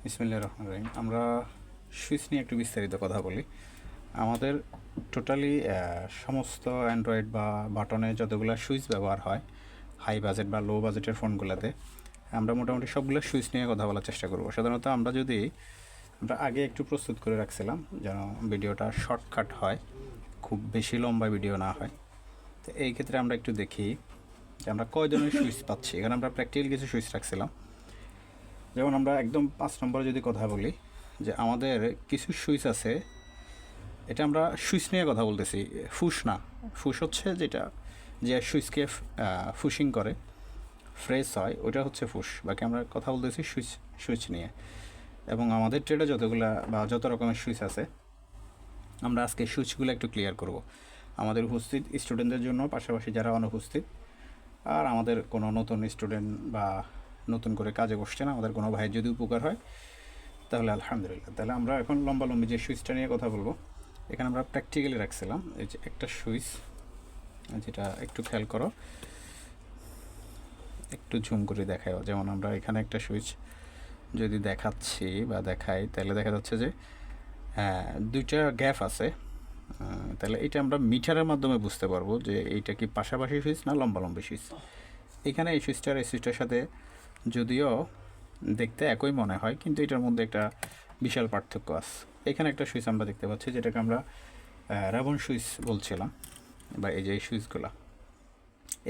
বিসমিল্লাহির রহমানির রহিম। আমরা সুইচ নিয়ে একটু বিস্তারিত কথা বলি। আমাদের টোটালি সমস্ত অ্যান্ড্রয়েড বা বাটনে যতগুলো সুইচ ব্যবহার হয় হাই বাজেট বা লো বাজেটের ফোনগুলোতে, আমরা মোটামুটি সবগুলো সুইচ নিয়ে কথা বলার চেষ্টা করব। সাধারণত আমরা আগে একটু প্রস্তুত করে রাখছিলাম যেন ভিডিওটা শর্টকাট হয়, খুব বেশি লম্বা ভিডিও না হয়। তো এই ক্ষেত্রে আমরা একটু দেখি যে আমরা কয় ধরনের সুইচ পাচ্ছি। এখানে আমরা প্র্যাকটিক্যাল কিছু সুইচ রাখছিলাম। যেমন আমরা একদম 5 নম্বরে যদি কথা বলি, যে আমাদের কিছু সুইচ আছে, এটা আমরা সুইচ নিয়ে কথা বলতেছি, ফুশ না। ফুশ হচ্ছে যেটা যে সুইচকে ফুশিং করে ফ্রেশ হয়, ওইটা হচ্ছে ফুশ। বাকি আমরা কথা বলতেছি সুইচ নিয়ে। এবং আমাদের ট্রেডে যতগুলা বা যত রকমের সুইচ আছে, আমরা আজকে সুইচগুলো একটু ক্লিয়ার করব আমাদের উপস্থিত স্টুডেন্টদের জন্য, পাশাপাশি যারা অনুপস্থিত, আর আমাদের কোনো নতুন স্টুডেন্ট বা নতুন করে কাজে বসছেন আমাদের কোনো ভাইয়ের যদি উপকার হয় তাহলে আলহামদুলিল্লাহ। তাহলে আমরা এখন লম্বি যে সুইচটা নিয়ে কথা বলবো, এখানে আমরা প্র্যাকটিক্যালি রাখছিলাম এই যে একটা সুইচ, যেটা একটু খেয়াল করো, একটু ঝুম করে দেখাও। যেমন আমরা এখানে একটা সুইচ যদি দেখাচ্ছি বা দেখাই, তাহলে দেখা যাচ্ছে যে দুইটা গ্যাপ আছে। তাহলে এটা আমরা মিটারের মাধ্যমে বুঝতে পারবো যে এইটা কি পাশাপাশি সুইচ না লম্বি সুইচ। এখানে এই সুইচটার সাথে যদিও দেখতে একই মনে হয়, কিন্তু এটার মধ্যে একটা বিশাল পার্থক্য আছে। এখানে একটা সুইচ আমরা দেখতে পাচ্ছি, যেটাকে আমরা রাবন সুইচ বলছিলাম, বা এই যে এই সুইচগুলো।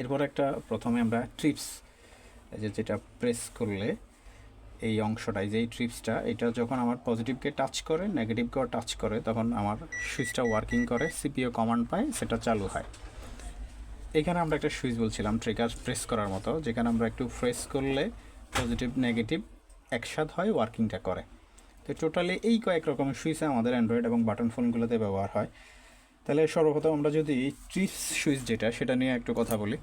এরপর একটা প্রথমে আমরা ট্রিপস, যেটা প্রেস করলে এই অংশটাই যে এই ট্রিপসটা, এটা যখন আমার পজিটিভকে টাচ করে নেগেটিভকেও টাচ করে, তখন আমার সুইচটা ওয়ার্কিং করে, সিপিইউ কমান্ড পায়, সেটা চালু হয়। এখানে আমরা একটা সুইচ বলছিলাম ট্রিগার প্রেস করার মতো, যেখানে আমরা একটু প্রেস করলে পজিটিভ নেগেটিভ একসাথ হয়, ওয়ার্কিংটা করে। তো টোটালি এই কয়েক রকমের সুইচ আমাদের অ্যান্ড্রয়েড এবং বাটন ফোনগুলোতে ব্যবহার হয়। তাহলে সর্বপ্রথম আমরা যদি ট্রিপস সুইচ যেটা, সেটা নিয়ে একটু কথা বলি,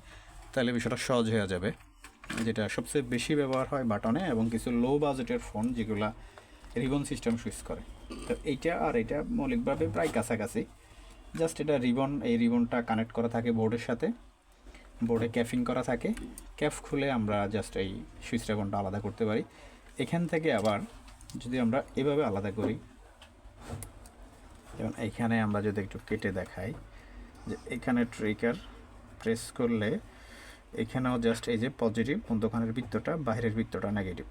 তাহলে বিষয়টা সহজ হয়ে যাবে। যেটা সবচেয়ে বেশি ব্যবহার হয় বাটনে এবং কিছু লো বাজেটের ফোন যেগুলা রিবন সিস্টেম সুইচ করে। তো এইটা আর এটা মৌলিকভাবে প্রায় কাছাকাছি। জাস্ট এটা রিবন, এই রিবনটা কানেক্ট করা থাকে বোর্ডের সাথে, বোর্ডে ক্যাফিং করা থাকে। ক্যাফ খুলে আমরা জাস্ট এই সুইচ রিবনটা আলাদা করতে পারি। এখান থেকে আবার যদি আমরা এভাবে আলাদা করি, যেমন এইখানে আমরা যদি একটু কেটে দেখাই, যে এখানে ট্রিগার প্রেস করলে এখানেও জাস্ট এই যে পজিটিভ মধ্যখানের বৃত্তটা, বাইরের বৃত্তটা নেগেটিভ,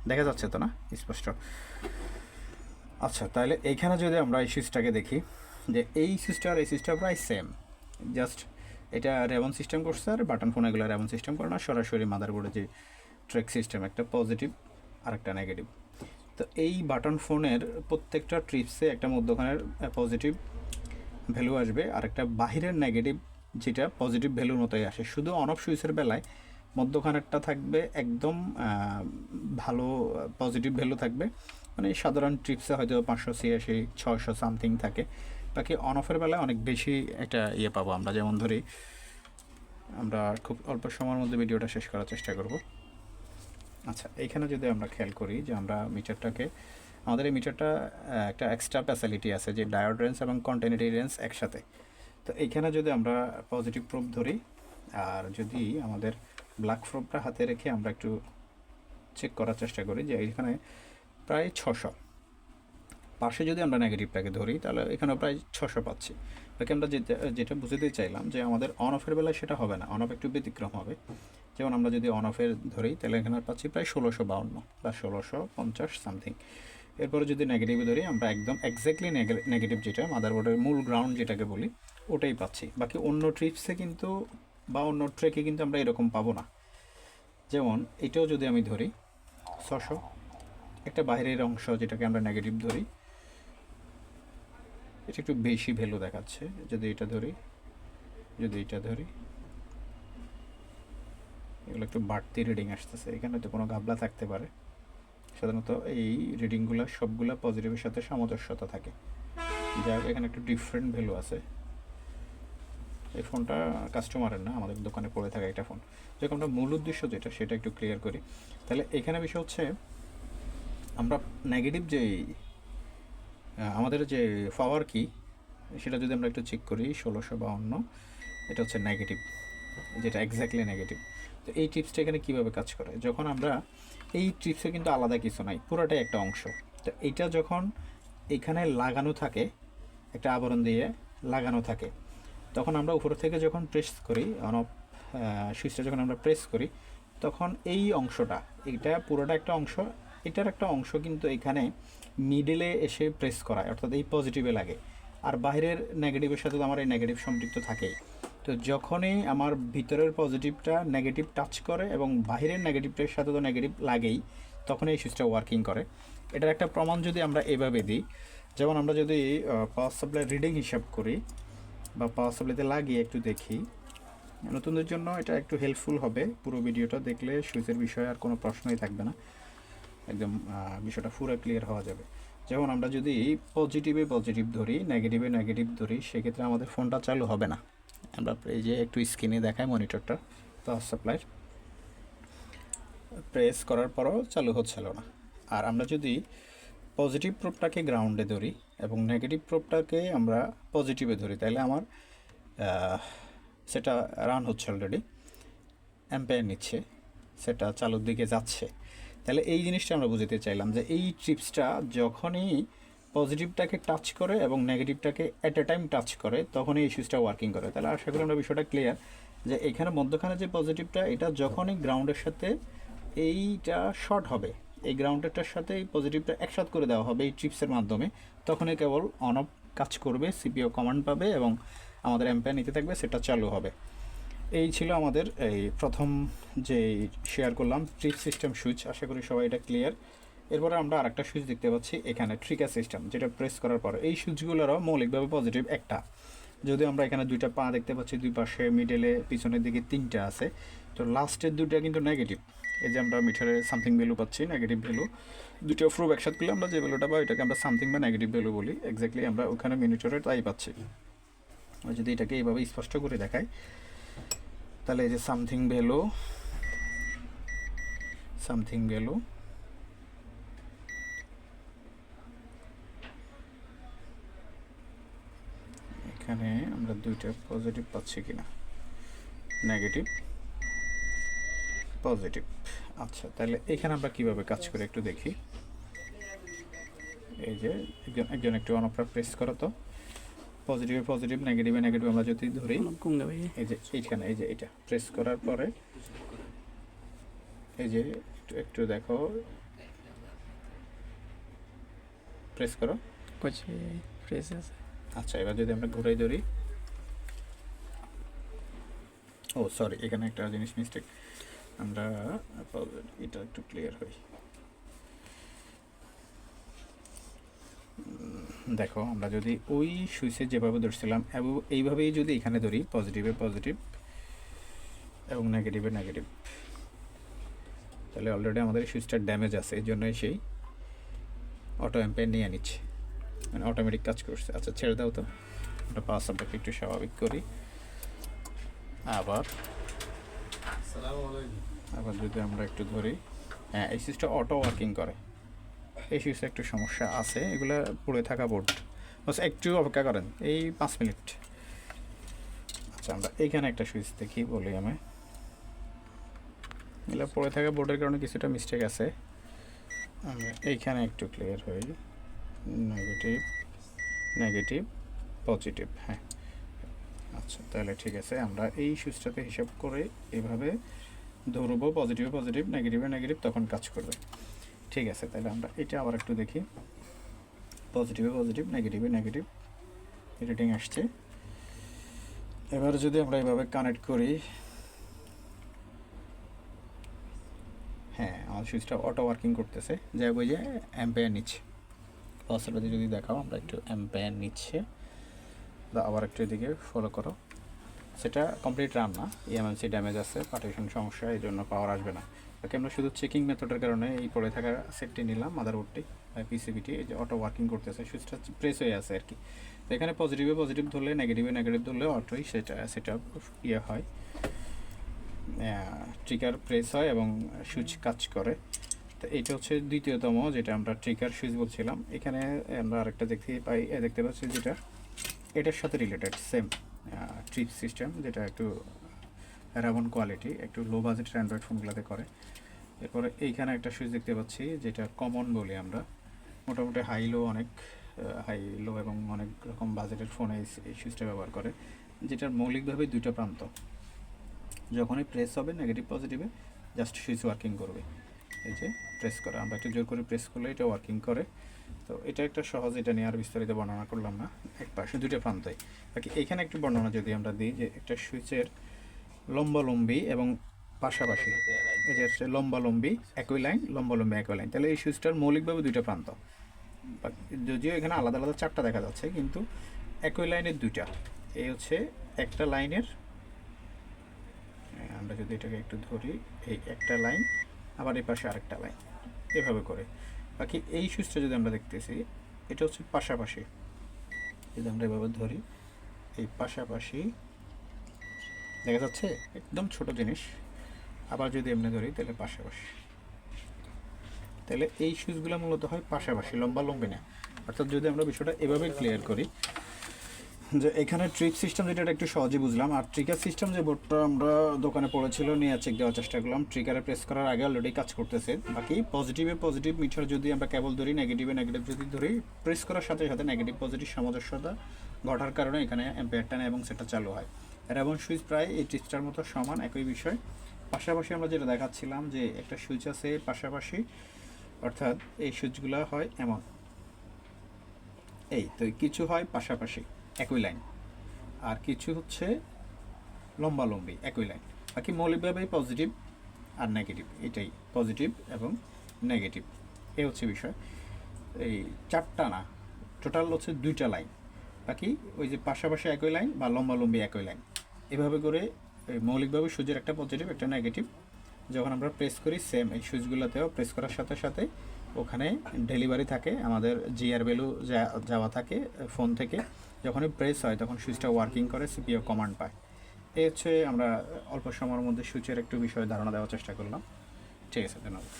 দেখা যাচ্ছে তো না স্পষ্ট? আচ্ছা, তাহলে এইখানে যদি আমরা এই সুইচটাকে দেখি, যে এই সুইচটা আর এই সুইচটা প্রায় সেম, জাস্ট এটা রেবন সিস্টেম করছে, আর বাটন ফোন এগুলো রেবন সিস্টেম করে না, সরাসরি মাদারবোর্ডে যে ট্র্যাক সিস্টেম, একটা পজিটিভ আর একটা নেগেটিভ। তো এই বাটন ফোনের প্রত্যেকটা ট্রিপসে একটা মধ্যখানের পজিটিভ ভ্যালু আসবে, আর একটা বাহিরের নেগেটিভ যেটা পজিটিভ ভ্যালুর মতোই আসে। শুধু অন অফ সুইচের বেলায় মধ্যখানেরটা থাকবে একদম ভালো পজিটিভ ভ্যালু থাকবে, মানে সাধারণ ট্রিপসে হয়তো 586 600 সামথিং থাকে। বাকি অন অফের বেলায় অনেক বেশি একটা ইয়ে পাবো আমরা। যেমন ধরি, আমরা খুব অল্প সময়ের মধ্যে ভিডিওটা শেষ করার চেষ্টা করব। আচ্ছা, এইখানে যদি আমরা খেয়াল করি যে আমরা মিটারটাকে, আমাদের এই মিটারটা একটা এক্সট্রা ফ্যাসিলিটি আছে যে ডায়োড রেঞ্জ এবং কন্টিনিউটি রেঞ্জ একসাথে। তো এইখানে যদি আমরা পজিটিভ প্রুফ ধরি, আর যদি আমাদের ব্ল্যাক প্রুফটা হাতে রেখে আমরা একটু চেক করার চেষ্টা করি, যে এইখানে প্রায় 600, পাশে যদি আমরা নেগেটিভটাকে ধরি তাহলে এখানে প্রায় 600 পাচ্ছি। বাকি আমরা যেটা বুঝতে চাইলাম যে আমাদের অন অফের বেলায় সেটা হবে না, অন অফ একটু ব্যতিক্রম হবে। যেমন আমরা যদি অন অফের ধরি, তাহলে এখানে পাচ্ছি প্রায় 1652 বা 1650 সামথিং। এরপরে যদি নেগেটিভ ধরি, আমরা একদম এক্স্যাক্টলি নেগেটিভ যেটা মাদারবোর্ডের মূল গ্রাউন্ড যেটাকে বলি, ওটাই পাচ্ছি। বাকি অন্য ট্রিপসে কিন্তু বা অন্য ট্রেকে কিন্তু আমরা এরকম পাবো না। যেমন এটাও যদি আমি ধরি 600, একটা বাইরের অংশ যেটাকে আমরা নেগেটিভ ধরি, এটা একটু বেশি ভ্যালু দেখাচ্ছে। যদি এটা ধরি, এগুলো একটু বাড়তি রিডিং আসতেছে, এখানে তো কোনো ঘাবলা থাকতে পারে। সাধারণত এই রিডিংগুলো সবগুলো পজিটিভের সাথে সামঞ্জস্যতা থাকে, যাই হোক এখানে একটু ডিফারেন্ট ভ্যালু আছে। এই ফোনটা কাস্টমারের না, আমাদের দোকানে পড়ে থাকা একটা ফোন। যখন আমরা মূল উদ্দেশ্য যেটা, সেটা একটু ক্লিয়ার করি। তাহলে এখানে বিষয় হচ্ছে, আমরা নেগেটিভ যে আমাদের যে পাওয়ার কি, সেটা যদি আমরা একটু চেক করি, 1652, এটা হচ্ছে নেগেটিভ, যেটা এক্স্যাক্টলি নেগেটিভ। তো এই টিপসটা এখানে কীভাবে কাজ করে, যখন আমরা এই টিপসে কিন্তু আলাদা কিছু নাই, পুরোটাই একটা অংশ। তো এইটা যখন এখানে লাগানো থাকে, একটা আবরণ দিয়ে লাগানো থাকে, তখন আমরা উপর থেকে যখন প্রেস করি অন অফ সুইচটা যখন আমরা প্রেস করি, তখন এই অংশটা, এটা পুরোটা একটা অংশ, এটার একটা অংশ কিন্তু এখানে মিডলে এসে প্রেস করায়, অর্থাৎ এই পজিটিভে লাগে। আর বাইরের নেগেটিভের সাথে তো আমার এই নেগেটিভ সম্পৃক্ত থাকেই। তো যখনই আমার ভিতরের পজিটিভটা নেগেটিভ টাচ করে এবং বাইরের নেগেটিভটার সাথে তো নেগেটিভ লাগেই, তখন এই সুইচটা ওয়ার্কিং করে। এটার একটা প্রমাণ যদি আমরা এভাবে দিই, যেমন আমরা যদি পাওয়ার সাপ্লাই রিডিং হিসাব করি বা পাওয়ার সাপ্লাইতে লাগিয়ে একটু দেখি, নতুনদের জন্য এটা একটু হেল্পফুল হবে। পুরো ভিডিওটা দেখলে সুইচের বিষয়ে আর কোনো প্রশ্নই থাকবে না, একদম বিষয়টা পুরো ক্লিয়ার হওয়া যাবে। যেমন আমরা যদি পজিটিভে পজিটিভ ধরি, নেগেটিভে নেগেটিভ ধরি, সেক্ষেত্রে আমাদের ফোনটা চালু হবে না। আমরা এই যে একটু স্ক্রিনে দেখাই মনিটরটা, পাওয়ার সাপ্লাইয়ের প্রেস করার পরও চালু হচ্ছিল না। আর আমরা যদি পজিটিভ প্রোবটাকে গ্রাউন্ডে ধরি এবং নেগেটিভ প্রোবটাকে আমরা পজিটিভে ধরি, তাহলে আমার সেটা রান হচ্ছে, অলরেডি অ্যাম্পায়ার নিচ্ছে, সেটা চালুর দিকে যাচ্ছে। তাহলে এই জিনিসটা আমরা বুঝতে চাইলাম যে এই ট্রিপসটা যখনই পজিটিভটাকে টাচ করে এবং নেগেটিভটাকে অ্যাট এ টাইম টাচ করে, তখনই এই সুইচটা ওয়ার্কিং করে। তাহলে আশা করি আমরা বিষয়টা ক্লিয়ার, যে এখানে মধ্যখানে যে পজিটিভটা, এটা যখনই গ্রাউন্ডের সাথে এইটা শর্ট হবে, এই গ্রাউন্ডেরটার সাথে এই পজিটিভটা একসাথে করে দেওয়া হবে এই ট্রিপসের মাধ্যমে, তখনই কেবল অন অফ কাজ করবে, সিপিইউ কমান্ড পাবে এবং আমাদের অ্যাম্পায়ার নিতে থাকবে, সেটা চালু হবে। এই ছিল আমাদের এই প্রথম যে শেয়ার করলাম ট্রিপ সিস্টেম সুইচ। আশা করি সবাই এটা ক্লিয়ার। এরপরে আমরা আরেকটা সুইচ দেখতে পাচ্ছি এখানে, ট্রিকার সিস্টেম, যেটা প্রেস করার পর এই সুইচগুলোরও মৌলিকভাবে পজিটিভ একটা, যদিও আমরা এখানে দুইটা পা দেখতে পাচ্ছি, দুই পাশে মিডলে পিছনের দিকে তিনটা আছে, তো লাস্টের দুইটা কিন্তু নেগেটিভ। এই যে আমরা মিটারে সামথিং ভ্যালু পাচ্ছি, নেগেটিভ ভ্যালু, দুটো প্রুফ একসাথে করলে আমরা যে ভ্যালুটা পাই এটাকে আমরা সামথিং বা নেগেটিভ ভ্যালু বলি। এক্স্যাক্টলি আমরা ওখানে মিনিটরে তাই পাচ্ছি। যদি এটাকে এইভাবে স্পষ্ট করে দেখাই, তাহলে এই যে সামথিং ভ্যালু, সামথিং ভ্যালু, এখানে আমরা দুইটা পজিটিভ পাচ্ছি কিনা, নেগেটিভ পজিটিভ। আচ্ছা, তাহলে এখানে আমরা কিভাবে কাজ করে একটু দেখি। এই যে একজন একটু অন অফটা প্রেস করো তো, পজিটিভে পজিটিভ, নেগেটিভে নেগেটিভ আমরা যদি ধরি, এই যে এইখানে, এই যে এটা প্রেস করার পরে এই যে একটু একটু দেখো, প্রেস করো, প্রেস আছে। আচ্ছা, এবার যদি আমরা ঘুরাই ধরি, ও সরি, এখানে একটা জিনিস মিস্টেক, আমরা এটা একটু ক্লিয়ার হই। দেখো, আমরা যদি ওই সুইচে যেভাবে ধরছিলাম এবং এইভাবেই যদি এখানে ধরি, পজিটিভে পজিটিভ এবং নেগেটিভে নেগেটিভ, তাহলে অলরেডি আমাদের সুইচটার ড্যামেজ আছে, এই জন্যই সেই অটো অ্যাম্পায়ার নিয়ে নিচ্ছে, মানে অটোমেটিক কাজ করছে। আচ্ছা, ছেড়ে দাও তো, ওটা পাওয়ার সাপ্লাইকে একটু স্বাভাবিক করি। আবার যদি আমরা একটু ধরি, হ্যাঁ, এই সুইচটা অটো ওয়ার্কিং করে। এই সুইচে একটু সমস্যা আছে, এগুলো পড়ে থাকা বোর্ড, বাস একটু অপেক্ষা করেন, এই 5 মিনিট। আচ্ছা, আমরা এইখানে একটা সুইচ দেখি, বলি আমি, এগুলো পড়ে থাকা বোর্ডের কারণে কিছুটা মিস্টেক আছে। আমরা এইখানে একটু ক্লিয়ার হই, নেগেটিভ নেগেটিভ পজিটিভ, হ্যাঁ। আচ্ছা, তাহলে ঠিক আছে, আমরা এই সুইচটাতে হিসাব করে এইভাবে ধরবো, পজিটিভে পজিটিভ, নেগেটিভে নেগেটিভ, তখন কাজ করবে। ঠিক আছে, তাহলে আমরা এটা আবার একটু দেখি, পজিটিভে পজিটিভ, নেগেটিভে নেগেটিভ, রিডিং আসছে। এবার যদি আমরা এইভাবে কানেক্ট করি, হ্যাঁ, আমার সুইচটা অটো ওয়ার্কিং করতেছে, যাই ওই যে অ্যাম্পায়ার নিচ্ছে। পাওয়ার যদি দেখাও, আমরা একটু অ্যাম্পায়ার নিচ্ছে, আবার একটু এদিকে ফলো করো, সেটা কমপ্লিট রান না, ইএমএমসি ড্যামেজ আছে, পার্টিশন সমস্যা, এই জন্য পাওয়ার আসবে না। ওকে, আমরা শুধু চেকিং মেথডের কারণে এই পড়ে থাকা সেটটি নিলাম, মাদারবোর্ডটি পিসিবিটি, এই যে অটো ওয়ার্কিং করতেছে, সুইচটা প্রেস হয়ে আছে আর কি। তো এখানে পজিটিভে পজিটিভ ধরলে, নেগেটিভে নেগেটিভ ধরলে অটোই সেটা ইয়ে হয়, ট্রিগার প্রেস হয় এবং সুইচ কাজ করে। তো এইটা হচ্ছে দ্বিতীয়তম, যেটা আমরা ট্রিগার সুইচ বলছিলাম। এখানে আমরা আরেকটা দেখতে পাচ্ছি, যেটা এটার সাথে রিলেটেড, সেম ট্রিপ সিস্টেম, যেটা একটু রাবন কোয়ালিটি, একটু লো বাজেটের অ্যান্ড্রয়েড ফোনগুলোতে করে। এরপরে এইখানে একটা সুইচ দেখতে পাচ্ছি যেটা কমন বলি আমরা, মোটামুটি হাই লো অনেক হাই লো এবং অনেক রকম বাজেটের ফোনে এই সুইচটা ব্যবহার করে, যেটার মৌলিকভাবে দুইটা প্রান্ত। যখনই প্রেস হবে নেগেটিভ পজিটিভে জাস্ট সুইচ ওয়ার্কিং করবে। এই যে প্রেস করা, আমরা একটু জোর করে প্রেস করলে এটা ওয়ার্কিং করে। তো এটা একটা সহজ, এটা নিয়ে আর বিস্তারিত বর্ণনা করলাম না, এক পাশে দুইটা প্রান্তই। বাকি এইখানে একটু বর্ণনা যদি আমরা দিই যে একটা সুইচের লম্বালম্বি এবং পাশাপাশি, এই যে হচ্ছে লম্বালম্বি একই লাইন, লম্বালম্বি একই লাইন, তাহলে এই সুইচটার মৌলিকভাবে দুইটা প্রান্ত। যদিও এখানে আলাদা আলাদা চারটা দেখা যাচ্ছে, কিন্তু একই লাইনের দুইটা। এই হচ্ছে একটা লাইনের, আমরা যদি এটাকে একটু ধরি, এই একটা লাইন, আবার এই পাশে আরেকটা লাইন, এভাবে করে। বাকি এই সুইচটা যদি আমরা দেখতেছি, এটা হচ্ছে পাশাপাশি, যদি আমরা এভাবে ধরি, এই পাশাপাশি দেখা যাচ্ছে, একদম ছোট জিনিস। আবার যদি এমনি ধরি তাহলে পাশাপাশি, তাহলে এই সুইচগুলো মূলত হয় পাশাপাশি, লম্বালম্বি না। অর্থাৎ যদি আমরা বিষয়টা এভাবে ক্লিয়ার করি যে এখানে ট্রিক সিস্টেম যেটা একটু সহজে বুঝলাম, আর ট্রিকার সিস্টেম যে বোর্ডটা আমরা দোকানে পড়েছিল নিয়ে চেক দেওয়ার চেষ্টা করলাম, ট্রিকারে প্রেস করার আগে অলরেডি কাজ করতেছে। বাকি পজিটিভে পজিটিভ মিটার যদি আমরা কেবল ধরি, নেগেটিভে নেগেটিভ যদি ধরি, প্রেস করার সাথে সাথে নেগেটিভ পজিটিভ সামঞ্জস্যতা ঘটার কারণে এখানে অ্যাম্পিয়ার টানা এবং সেটা চালু হয়। এবং সুইচ প্রায় এই ট্রিচটার মতো সমান, একই বিষয়। পাশাপাশি আমরা যেটা দেখাচ্ছিলাম যে একটা সুইচ আছে পাশাপাশি, অর্থাৎ এই সুইচগুলো হয় এমন, এই তো কিছু হয় পাশাপাশি একই লাইন, আর কিছু হচ্ছে লম্বালম্বি একই লাইন। বাকি মৌলিকভাবে পজিটিভ আর নেগেটিভ, এটাই পজিটিভ এবং নেগেটিভ, এই হচ্ছে বিষয়। এই চারটা না, টোটাল হচ্ছে দুইটা লাইন। বাকি ওই যে পাশাপাশি একই লাইন বা লম্বালম্বি একই লাইন, এভাবে করে মৌলিকভাবে সুইচের একটা পজিটিভ একটা নেগেটিভ। যখন আমরা প্রেস করি সেম এই সুইচগুলোতেও প্রেস করার সাথে সাথে ওখানে ডেলিভারি থাকে, আমাদের জিআর ভ্যালু যাওয়া থাকে ফোন থেকে। যখনই প্রেস হয় তখন সুইচটা ওয়ার্কিং করে, সিপিইউ কমান্ড পায়। এই হচ্ছে আমরা অল্প সময়ের মধ্যে সুইচের একটু বিষয়ে ধারণা দেওয়ার চেষ্টা করলাম। ঠিক আছে, ধন্যবাদ।